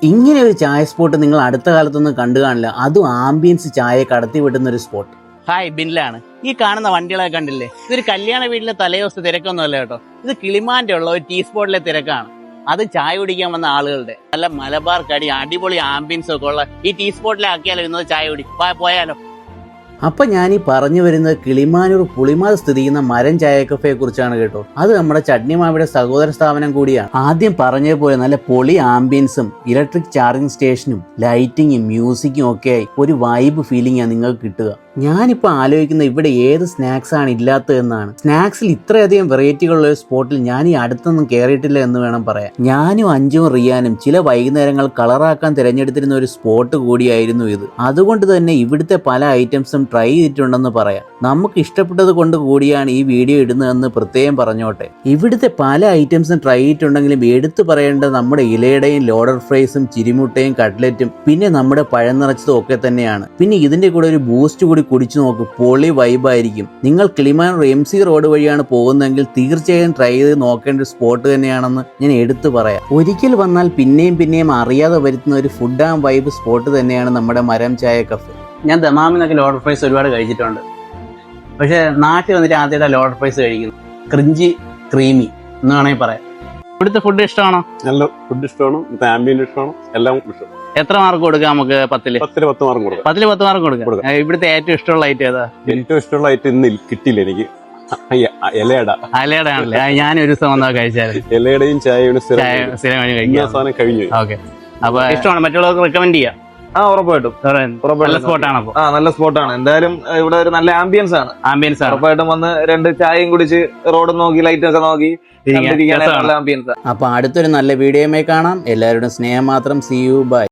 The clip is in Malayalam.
ഇങ്ങനെ ഒരു ചായ സ്പോട്ട് നിങ്ങൾ അടുത്ത കാലത്തൊന്നും കണ്ടു കാണില്ല. അതും ആംബിയൻസ് ചായയെ കടത്തി വിടുന്ന ഒരു സ്പോട്ട്. ഹായ്, ബിൻലാണ്. ഈ കാണുന്ന വണ്ടികളൊക്കെ കണ്ടില്ലേ? ഇതൊരു കല്യാണ വീട്ടിലെ തലേദിവസത്തെ തിരക്കൊന്നുമല്ല കേട്ടോ. ഇത് കിളിമാന്റെ ഉള്ള ഒരു ടീ സ്പോട്ടിലെ തിരക്കാണ്. അത് ചായ കുടിക്കാൻ വന്ന ആളുകളുടെ നല്ല മലബാർ കടി, അടിപൊളി ആംബിയൻസും ഒക്കെ ഉള്ള ഈ ടീ സ്പോട്ടിലെ ആക്കിയാലോ ഇന്നത് ചായ കുടി പോയാലോ. അപ്പം ഞാൻ ഈ പറഞ്ഞു വരുന്നത് കിളിമാനൂർ പുളിമാത് സ്ഥിതി ചെയ്യുന്ന മരം ചായ കഫയെ കുറിച്ചാണ് കേട്ടോ. അത് നമ്മുടെ ചട്നിമാവിയുടെ സഹോദര സ്ഥാപനം കൂടിയാണ്. ആദ്യം പറഞ്ഞതുപോലെ നല്ല പൊളി ആംബിയൻസും ഇലക്ട്രിക് ചാർജിങ് സ്റ്റേഷനും ലൈറ്റിങ്ങും മ്യൂസിക്കും ഒക്കെ ആയി ഒരു വൈബ് ഫീലിംഗ് ആണ് നിങ്ങൾക്ക് കിട്ടുക. ഞാനിപ്പോൾ ആലോചിക്കുന്നത് ഇവിടെ ഏത് സ്നാക്സ് ആണ് ഇല്ലാത്തതെന്നാണ്. സ്നാക്സിൽ ഇത്രയധികം വെറൈറ്റികളുള്ള ഒരു സ്പോട്ടിൽ ഞാൻ ഈ അടുത്തൊന്നും കയറിയിട്ടില്ല എന്ന് വേണം പറയാൻ. ഞാനും അഞ്ചും റിയാനും ചില വൈകുന്നേരങ്ങൾ കളറാക്കാൻ തിരഞ്ഞെടുത്തിരുന്ന ഒരു സ്പോട്ട് കൂടിയായിരുന്നു ഇത്. അതുകൊണ്ട് തന്നെ ഇവിടുത്തെ പല ഐറ്റംസും ട്രൈ ചെയ്തിട്ടുണ്ടെന്ന് പറയാം. നമുക്ക് ഇഷ്ടപ്പെട്ടത് കൊണ്ട് കൂടിയാണ് ഈ വീഡിയോ ഇടുന്നതെന്ന് പ്രത്യേകം പറഞ്ഞോട്ടെ. ഇവിടുത്തെ പല ഐറ്റംസും ട്രൈ ചെയ്തിട്ടുണ്ടെങ്കിലും എടുത്തു പറയേണ്ടത് നമ്മുടെ ഇലയുടെയും ലോഡർ ഫ്രൈസും ചിരിമുട്ടയും കട്ട്ലറ്റും പിന്നെ നമ്മുടെ പഴം നിറച്ചതും ഒക്കെ തന്നെയാണ്. പിന്നെ ഇതിന്റെ കൂടെ ഒരു ബൂസ്റ്റ് കൂടി കുടിച്ചു നോക്ക്, പൊളി വൈബായിരിക്കും. നിങ്ങൾ കിളിമാനൂർ MC റോഡ് വഴിയാണ് പോകുന്നതെങ്കിൽ തീർച്ചയായും ട്രൈ ചെയ്ത് നോക്കേണ്ട ഒരു സ്പോട്ട് തന്നെയാണെന്ന് ഞാൻ എടുത്തു പറയാം. ഒരിക്കൽ വന്നാൽ പിന്നെയും പിന്നെയും അറിയാതെ വരുത്തുന്ന ഒരു ഫുഡ് ആൻഡ് വൈബ് സ്പോട്ട് തന്നെയാണ് നമ്മുടെ മരം ചായ കഫേ. ഞാൻ ദമാമിന്നൊക്കെ ലോഡർ ഫ്രൈസ് ഒരുപാട് കഴിച്ചിട്ടുണ്ട്. പക്ഷെ നാട്ടിൽ വന്നിട്ട് ആദ്യമായിട്ട് ലോഡർ ഫ്രൈസ് കഴിക്കുന്നു. ക്രിഞ്ചി ക്രീമി എന്ന് വേണമെങ്കിൽ പറയാം. ഇവിടുത്തെ ഫുഡ് ഇഷ്ടമാണോ? നല്ല ഫുഡ് ഇഷ്ടമാണ്, ആംബിയന്റ് ഇഷ്ടമാണ്, എല്ലാം ഇഷ്ടം. എത്ര മാർക്ക് കൊടുക്കാം നമുക്ക്? 10 മാർക്ക് കൊടുക്കാം. 10 മാർക്ക് കൊടുക്കാം. ഇവിടുത്തെ ഏറ്റവും ഇഷ്ടമുള്ള ഐറ്റം ഏതാ? ഏറ്റവും ഇഷ്ടമുള്ള ഐറ്റം ഇന്ന് കിട്ടിയില്ല എനിക്ക്. ഇലയുടെ ആണല്ലേ? ഞാൻ ഒരു ദിവസം വന്നാൽ കഴിച്ചായിരുന്നു. ഇലയുടെയും ചായയുടെ സാധനം കഴിഞ്ഞു. ഓക്കെ, അപ്പൊ ഇഷ്ടമാണ്, മറ്റുള്ളവർക്ക് റെക്കമെൻഡ് ചെയ്യാം. ഉറപ്പായിട്ടും നല്ല സ്പോട്ടാണ്. നല്ല സ്പോട്ടാണ്. എന്തായാലും ഇവിടെ ഒരു നല്ല ആംബിയൻസ് ആണ്. ഉറപ്പായിട്ടും വന്ന് 2 ചായയും കുടിച്ച് റോഡ് നോക്കി ലൈറ്റ് ഒക്കെ നോക്കി നല്ല ആംബിയൻസ്. അപ്പൊ അടുത്തൊരു നല്ല വീഡിയോയുമായി കാണാം. എല്ലാവരുടെയും സ്നേഹം മാത്രം. See you, bye.